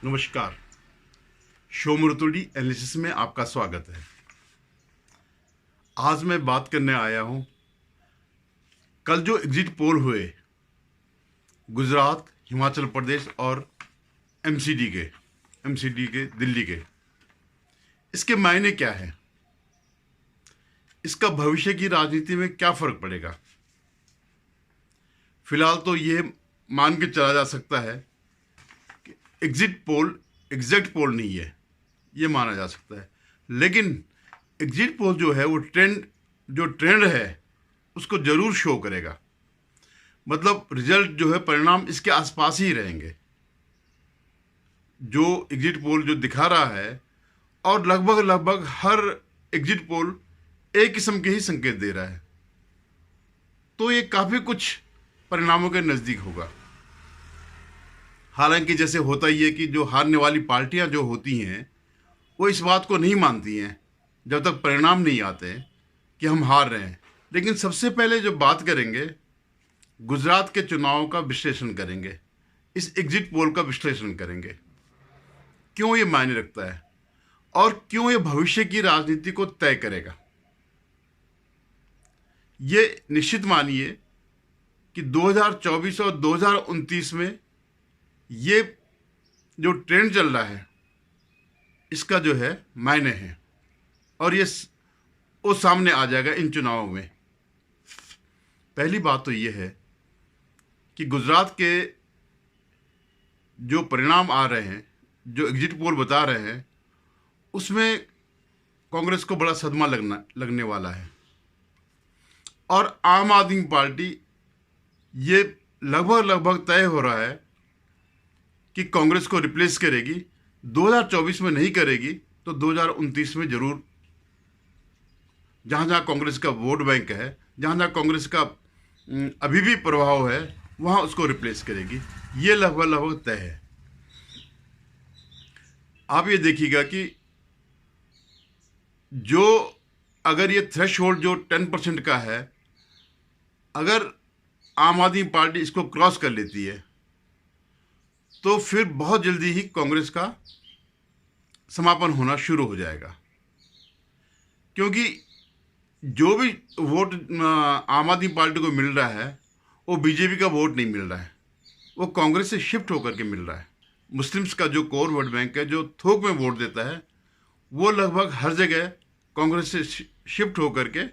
नमस्कार। Show मुरतुडी analysis में आपका स्वागत है। आज मैं बात करने आया हूं, कल जो एग्जिट पोल हुए गुजरात, हिमाचल प्रदेश और एमसीडी के दिल्ली के, इसके मायने क्या है, इसका भविष्य की राजनीति में क्या फर्क पड़ेगा। फिलहाल तो ये मान के चला जा सकता है कि एग्जिट पोल एग्जैक्ट पोल नहीं है, ये माना जा सकता है। लेकिन एग्जिट पोल जो है वो ट्रेंड है उसको जरूर शो करेगा। मतलब रिजल्ट जो है, परिणाम इसके आसपास ही रहेंगे। जो एग्जिट पोल जो दिखा रहा है, और लगभग हर एग्जिट पोल एक किस्म के ही संकेत दे रहा है, तो ये काफी कुछ परिणामों के नजदीक होगा। हालांकि जैसे होता ही है कि जो हारने वाली पार्टियां जो होती हैं वो इस बात को नहीं मानती हैं जब तक परिणाम नहीं आते कि हम हार रहे हैं। लेकिन सबसे पहले जो बात करेंगे, गुजरात के चुनाव का विश्लेषण करेंगे, इस एग्जिट पोल का विश्लेषण करेंगे, क्यों ये मायने रखता है और क्यों ये भविष्य की राजनीति को तय करेगा। ये निश्चित मानिए कि 2024 और 2029 में ये जो ट्रेंड चल रहा है इसका जो है मायने हैं, और ये वो सामने आ जाएगा इन चुनावों में। पहली बात तो ये है कि गुजरात के जो परिणाम आ रहे हैं, जो एग्जिट पोल बता रहे हैं, उसमें कांग्रेस को बड़ा सदमा लगने वाला है। और आम आदमी पार्टी, ये लगभग तय हो रहा है कि कांग्रेस को रिप्लेस करेगी। 2024 में नहीं करेगी तो 2029 में जरूर, जहां जहां कांग्रेस का वोट बैंक है, जहां जहां कांग्रेस का अभी भी प्रभाव है, वहां उसको रिप्लेस करेगी। ये लगभग तय है। आप ये देखिएगा कि जो अगर ये थ्रेशहोल्ड जो 10% का है, अगर आम आदमी पार्टी इसको क्रॉस कर लेती है तो फिर बहुत जल्दी ही कांग्रेस का समापन होना शुरू हो जाएगा। क्योंकि जो भी वोट आम आदमी पार्टी को मिल रहा है वो बीजेपी का वोट नहीं मिल रहा है, वो कांग्रेस से शिफ्ट होकर के मिल रहा है। मुस्लिम्स का जो कोर वोट बैंक है, जो थोक में वोट देता है, वो लगभग हर जगह कांग्रेस से शिफ्ट होकर के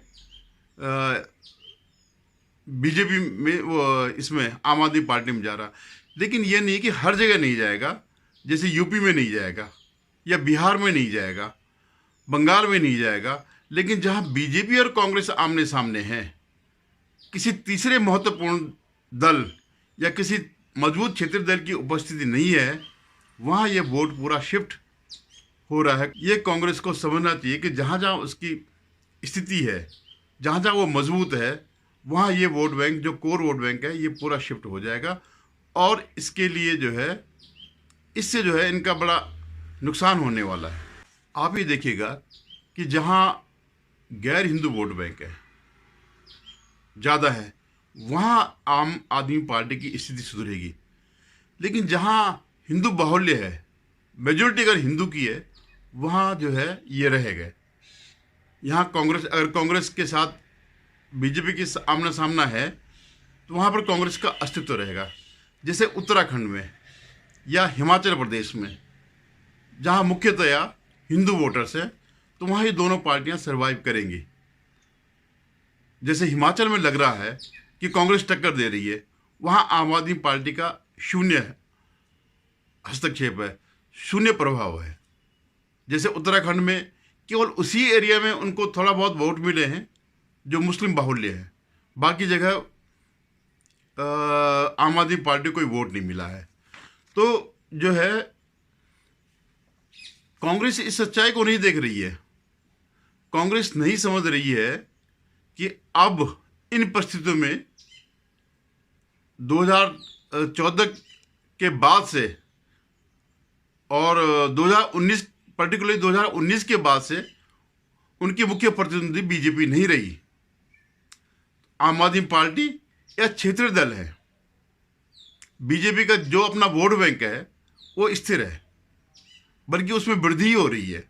बीजेपी में, वो इसमें आम आदमी पार्टी में जा रहा। लेकिन ये नहीं कि हर जगह नहीं जाएगा, जैसे यूपी में नहीं जाएगा या बिहार में नहीं जाएगा, बंगाल में नहीं जाएगा। लेकिन जहां बीजेपी और कांग्रेस आमने सामने हैं, किसी तीसरे महत्वपूर्ण दल या किसी मजबूत क्षेत्रीय दल की उपस्थिति नहीं है, वहां ये वोट पूरा शिफ्ट हो रहा है। ये कांग्रेस को समझना चाहिए कि जहां जहां उसकी स्थिति है, जहां जहां वो मजबूत है, वहां ये वोट बैंक, जो कोर वोट बैंक है, ये पूरा शिफ्ट हो जाएगा। और इसके लिए जो है, इससे जो है इनका बड़ा नुकसान होने वाला है। आप ये देखिएगा कि जहां गैर हिंदू वोट बैंक है ज़्यादा है, वहां आम आदमी पार्टी की स्थिति सुधरेगी। लेकिन जहां हिंदू बाहुल्य है, मेजोरिटी अगर हिंदू की है, वहां जो है ये रहेगा। यहाँ कांग्रेस, अगर कांग्रेस के साथ बीजेपी की आमना सामना है तो वहाँ पर कांग्रेस का अस्तित्व रहेगा। जैसे उत्तराखंड में या हिमाचल प्रदेश में, जहाँ मुख्यतया हिंदू वोटर्स हैं, तो वहाँ ये दोनों पार्टियाँ सर्वाइव करेंगी। जैसे हिमाचल में लग रहा है कि कांग्रेस टक्कर दे रही है, वहाँ आम आदमी पार्टी का शून्य हस्तक्षेप है, शून्य प्रभाव है। जैसे उत्तराखंड में केवल उसी एरिया में उनको थोड़ा बहुत वोट मिले हैं जो मुस्लिम बाहुल्य है, बाकी जगह आम आदमी पार्टी को कोई वोट नहीं मिला है। तो जो है कांग्रेस इस सच्चाई को नहीं देख रही है। कांग्रेस नहीं समझ रही है कि अब इन परिस्थितियों में 2014 के बाद से और 2019, पर्टिकुलरली 2019 के बाद से उनकी मुख्य प्रतिद्वंदी बीजेपी नहीं रही, आम आदमी पार्टी या क्षेत्रीय दल है। बीजेपी का जो अपना वोट बैंक है वो स्थिर है। बल्कि उसमें वृद्धि ही हो रही है।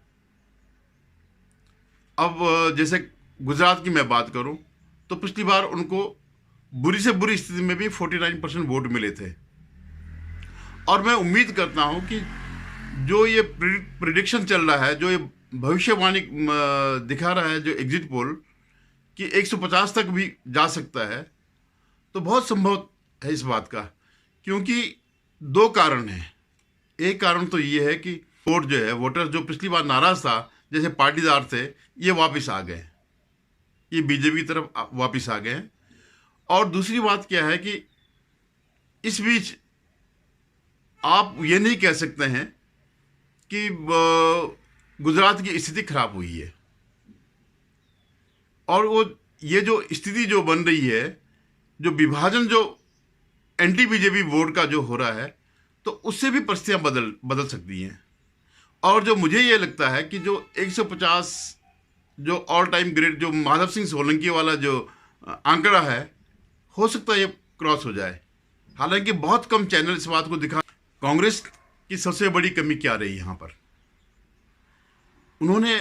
अब जैसे गुजरात की मैं बात करूं तो पिछली बार उनको बुरी से बुरी स्थिति में भी 49% वोट मिले थे। और मैं उम्मीद करता हूं कि जो ये प्रिडिक्शन चल रहा है, जो ये भविष्यवाणी दिखा रहा है, जो एग्जिट पोल कि 150 तक भी जा सकता है, तो बहुत संभव है इस बात का। क्योंकि दो कारण हैं। एक कारण तो ये है कि वोट जो है, वोटर जो पिछली बार नाराज था, जैसे पाटीदार थे, ये वापस आ गए, ये बीजेपी की तरफ वापस आ गए हैं। और दूसरी बात क्या है कि इस बीच आप ये नहीं कह सकते हैं कि गुजरात की स्थिति खराब हुई है। और वो ये जो स्थिति जो बन रही है, जो विभाजन जो एंटी बीजेपी वोट का जो हो रहा है, तो उससे भी परिस्थितियां बदल सकती हैं। और जो मुझे ये लगता है कि जो 150 जो ऑल टाइम ग्रेट जो माधव सिंह सोलंकी वाला जो आंकड़ा है, हो सकता है ये क्रॉस हो जाए। हालांकि बहुत कम चैनल इस बात को दिखा। कांग्रेस की सबसे बड़ी कमी क्या रही यहाँ पर? उन्होंने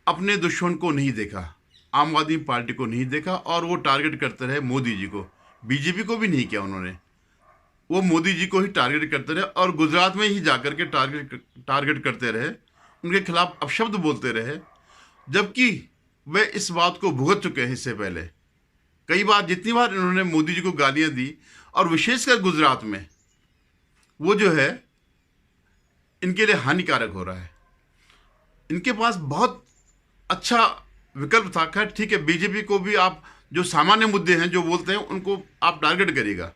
अपने दुश्मन को नहीं देखा, आम आदमी पार्टी को नहीं देखा, और वो टारगेट करते रहे मोदी जी को। बीजेपी को भी नहीं किया उन्होंने, वो मोदी जी को ही टारगेट करते रहे और गुजरात में ही जाकर के टारगेट करते रहे, उनके खिलाफ अपशब्द बोलते रहे। जबकि वे इस बात को भुगत चुके हैं इससे पहले। कई बार, जितनी बार इन्होंने मोदी जी को गालियां दी, और विशेषकर गुजरात में, वो जो है इनके लिए हानिकारक हो रहा है। इनके पास बहुत अच्छा विकल्प था। खैर ठीक है, बीजेपी को भी आप जो सामान्य मुद्दे हैं जो बोलते हैं उनको आप टारगेट करिएगा,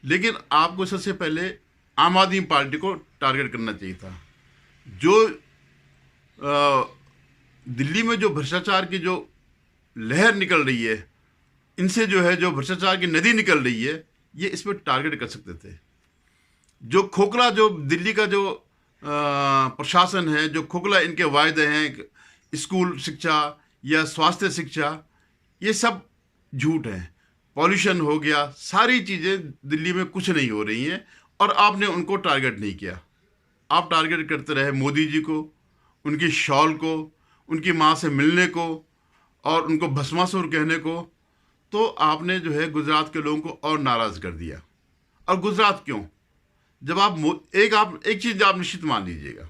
लेकिन आपको सबसे पहले आम आदमी पार्टी को टारगेट करना चाहिए था। जो दिल्ली में जो भ्रष्टाचार की जो लहर निकल रही है, इनसे जो है जो भ्रष्टाचार की नदी निकल रही है, ये इस पर टारगेट कर सकते थे। जो खोखला जो दिल्ली का जो प्रशासन है, जो खोखला इनके वायदे हैं, स्कूल शिक्षा या स्वास्थ्य शिक्षा, ये सब झूठ है। पॉल्यूशन हो गया, सारी चीज़ें दिल्ली में कुछ नहीं हो रही हैं, और आपने उनको टारगेट नहीं किया। आप टारगेट करते रहे मोदी जी को, उनकी शॉल को, उनकी माँ से मिलने को, और उनको भस्मासुर कहने को। तो आपने जो है गुजरात के लोगों को और नाराज़ कर दिया। और गुजरात क्यों? जब आप एक चीज़ आप निश्चित मान लीजिएगा,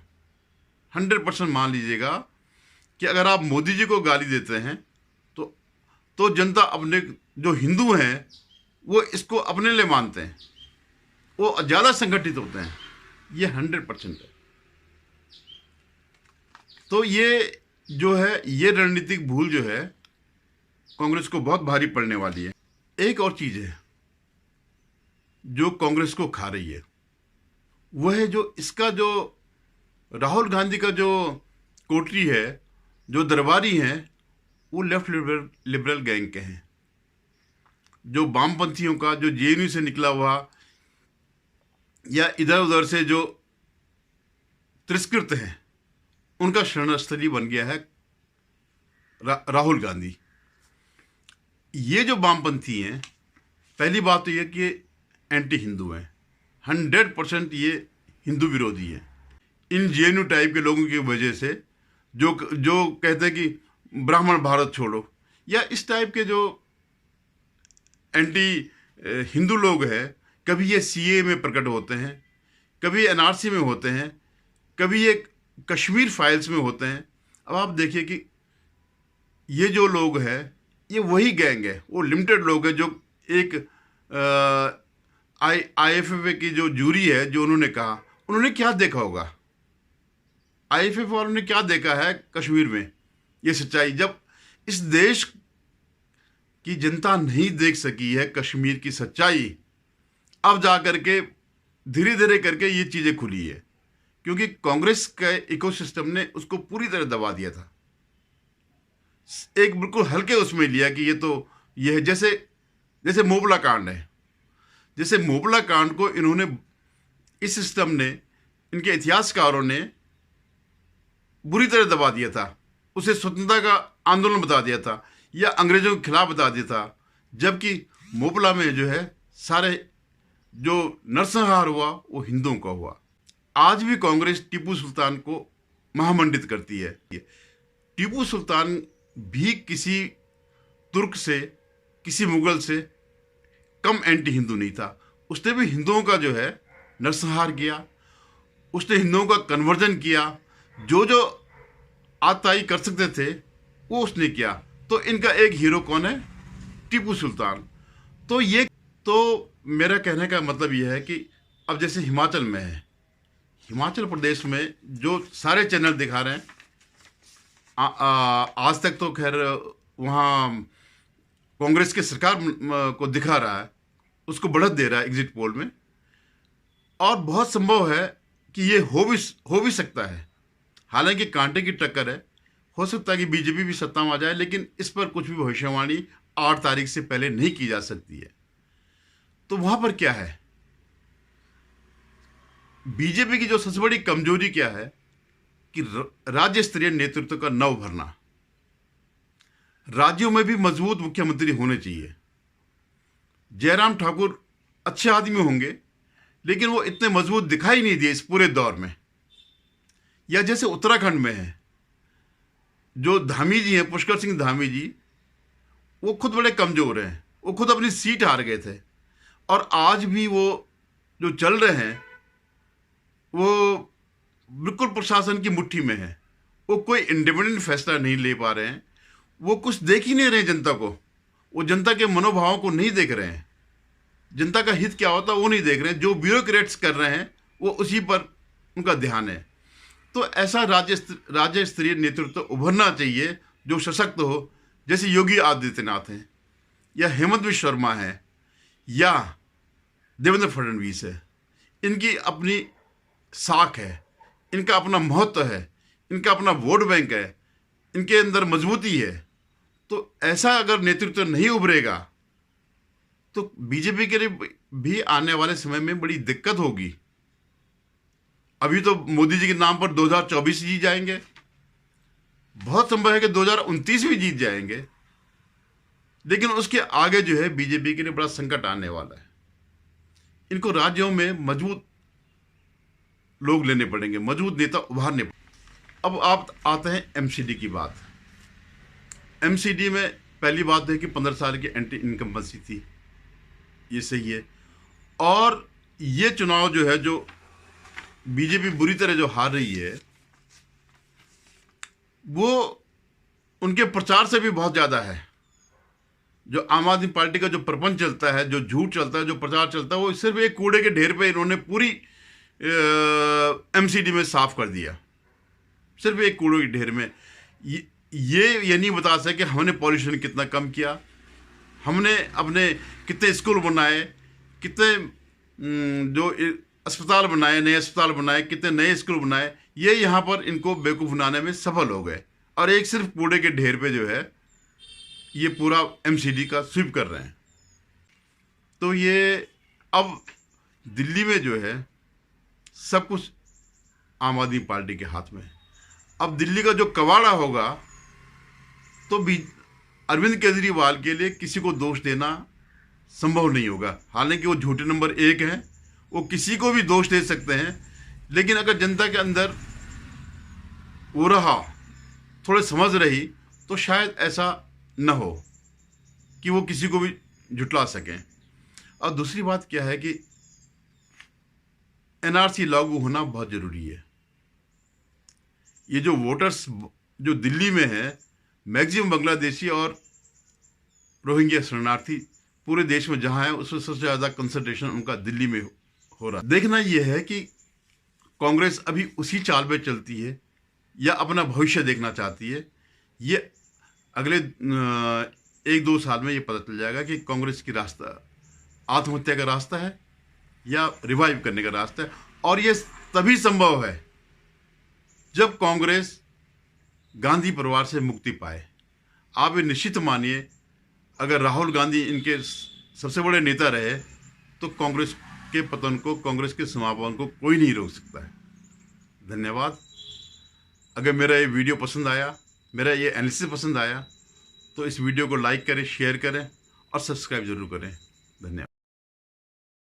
100% मान लीजिएगा कि अगर आप मोदी जी को गाली देते हैं तो जनता, अपने जो हिंदू हैं, वो इसको अपने लिए मानते हैं, वो ज़्यादा संगठित होते हैं। ये 100% है। तो ये जो है, ये रणनीतिक भूल जो है कांग्रेस को बहुत भारी पड़ने वाली है। एक और चीज़ है जो कांग्रेस को खा रही है, वह है जो इसका जो राहुल गांधी का जो कोटरी है, जो दरबारी हैं, वो लेफ्ट लिबरल गैंग के हैं। जो वामपंथियों का, जो जेएनयू से निकला हुआ या इधर उधर से जो तिरस्कृत हैं, उनका शरणस्थली बन गया है राहुल गांधी। ये जो वामपंथी हैं, पहली बात तो ये कि एंटी हिंदू हैं, 100% ये हिंदू विरोधी है। इन जेएनयू टाइप के लोगों की वजह से जो कहते हैं कि ब्राह्मण भारत छोड़ो, या इस टाइप के जो एंटी हिंदू लोग हैं, कभी ये सीए में प्रकट होते हैं, कभी एनआरसी में होते हैं, कभी ये कश्मीर फाइल्स में होते हैं। अब आप देखिए कि ये जो लोग हैं, ये वही गैंग है, वो लिमिटेड लोग हैं जो एक आईएफएफ की जो जूरी है, जो उन्होंने कहा, उन्होंने क्या देखा होगा? आईएफएफ वालों ने क्या देखा है कश्मीर में? ये सच्चाई जब इस देश की जनता नहीं देख सकी है कश्मीर की सच्चाई, अब जा करके धीरे धीरे करके ये चीज़ें खुली है, क्योंकि कांग्रेस के इकोसिस्टम ने उसको पूरी तरह दबा दिया था। एक बिल्कुल हल्के उसमें लिया कि ये है, जैसे मोबला कांड है। जैसे मोबला कांड को इन्होंने, इस सिस्टम ने, इनके इतिहासकारों ने बुरी तरह दबा दिया था, उसे स्वतंत्रता का आंदोलन बता दिया था, या अंग्रेजों के खिलाफ बता दिया था। जबकि मोबला में जो है सारे जो नरसंहार हुआ वो हिंदुओं का हुआ। आज भी कांग्रेस टीपू सुल्तान को महामंडित करती है। टीपू सुल्तान भी किसी तुर्क से, किसी मुगल से कम एंटी हिंदू नहीं था। उसने भी हिंदुओं का जो है नरसंहार किया, उसने हिंदुओं का कन्वर्जन किया, जो जो आताई कर सकते थे वो उसने किया। तो इनका एक हीरो कौन है? टीपू सुल्तान। तो मेरा कहने का मतलब यह है कि अब जैसे हिमाचल में है, हिमाचल प्रदेश में जो सारे चैनल दिखा रहे हैं, आज तक तो खैर वहाँ कांग्रेस के सरकार को दिखा रहा है, उसको बढ़त दे रहा है एग्जिट पोल में, और बहुत संभव है कि ये हो भी सकता है। हालांकि कांटे की टक्कर है, हो सकता है कि बीजेपी भी सत्ता में आ जाए, लेकिन इस पर कुछ भी भविष्यवाणी 8 तारीख से पहले नहीं की जा सकती है। तो वहां पर क्या है, बीजेपी की जो सबसे बड़ी कमजोरी क्या है कि राज्य स्तरीय नेतृत्व का न उभरना। राज्यों में भी मजबूत मुख्यमंत्री होने चाहिए। जयराम ठाकुर अच्छे आदमी होंगे, लेकिन वो इतने मजबूत दिखाई नहीं दिए इस पूरे दौर में। या जैसे उत्तराखंड में है, जो धामी जी हैं, पुष्कर सिंह धामी जी, वो खुद बड़े कमजोर हैं, वो खुद अपनी सीट हार गए थे, और आज भी वो जो चल रहे हैं वो बिल्कुल प्रशासन की मुट्ठी में है। वो कोई इंडिपेंडेंट फैसला नहीं ले पा रहे हैं, वो कुछ देख ही नहीं रहे जनता को, वो जनता के मनोभावों को नहीं देख रहे हैं, जनता का हित क्या होता है वो नहीं देख रहे हैं। जो ब्यूरोक्रेट्स कर रहे हैं वो उसी पर उनका ध्यान है। तो ऐसा राज्य स्तरीय नेतृत्व उभरना चाहिए जो सशक्त हो, जैसे योगी आदित्यनाथ हैं, या हेमंत बिश्व शर्मा है, या देवेंद्र फडणवीस है। इनकी अपनी साख है, इनका अपना महत्व है, इनका अपना वोट बैंक है, इनके अंदर मजबूती है। तो ऐसा अगर नेतृत्व नहीं उभरेगा तो बीजेपी के लिए भी आने वाले समय में बड़ी दिक्कत होगी। अभी तो मोदी जी के नाम पर 2024 जीत जाएंगे, बहुत संभव है कि 2029 भी जीत जाएंगे, लेकिन उसके आगे जो है बीजेपी के लिए बड़ा संकट आने वाला है। इनको राज्यों में मजबूत लोग लेने पड़ेंगे, मजबूत नेता उभारने पड़ेंगे। अब आप आते हैं एमसीडी की बात। एमसीडी में पहली बात है कि 15 साल की एंटी इनकम्बेंसी थी, ये सही है। और ये चुनाव जो है, जो बीजेपी बुरी तरह जो हार रही है, वो उनके प्रचार से भी बहुत ज़्यादा है। जो आम आदमी पार्टी का जो प्रपंच चलता है, जो झूठ चलता है, जो प्रचार चलता है, वो सिर्फ एक कूड़े के ढेर पे इन्होंने पूरी एमसीडी में साफ कर दिया। सिर्फ एक कूड़े के ढेर में ये नहीं बता सके हमने पॉल्यूशन कितना कम किया, हमने अपने कितने स्कूल बनाए, कितने जो अस्पताल बनाए, नए अस्पताल बनाए, कितने नए स्कूल बनाए। ये यहाँ पर इनको बेवकूफ़ बनाने में सफल हो गए, और एक सिर्फ कूड़े के ढेर पे जो है ये पूरा एमसीडी का स्वीप कर रहे हैं। तो ये अब दिल्ली में जो है सब कुछ आम आदमी पार्टी के हाथ में है। अब दिल्ली का जो कबाड़ा होगा तो भी अरविंद केजरीवाल के लिए किसी को दोष देना संभव नहीं होगा। हालांकि वो झूठे नंबर 1 हैं, वो किसी को भी दोष दे सकते हैं, लेकिन अगर जनता के अंदर वो रहा, थोड़ी समझ रही, तो शायद ऐसा न हो कि वो किसी को भी झुटला सकें। और दूसरी बात क्या है कि एनआरसी लागू होना बहुत ज़रूरी है। ये जो वोटर्स जो दिल्ली में है, मैक्सिमम बांग्लादेशी और रोहिंग्या शरणार्थी पूरे देश में जहां है, उसमें सबसे ज़्यादा कंसंट्रेशन उनका दिल्ली में हो रहा है। देखना यह है कि कांग्रेस अभी उसी चाल पे चलती है या अपना भविष्य देखना चाहती है। ये अगले 1-2 साल में ये पता चल जाएगा कि कांग्रेस की रास्ता आत्महत्या का रास्ता है या रिवाइव करने का रास्ता है। और ये तभी संभव है जब कांग्रेस गांधी परिवार से मुक्ति पाए। आप ये निश्चित मानिए, अगर राहुल गांधी इनके सबसे बड़े नेता रहे तो कांग्रेस के पतन को, कांग्रेस के समापन को कोई नहीं रोक सकता है। धन्यवाद। अगर मेरा ये वीडियो पसंद आया, मेरा ये एनालिसिस पसंद आया, तो इस वीडियो को लाइक करें, शेयर करें और सब्सक्राइब जरूर करें। धन्यवाद।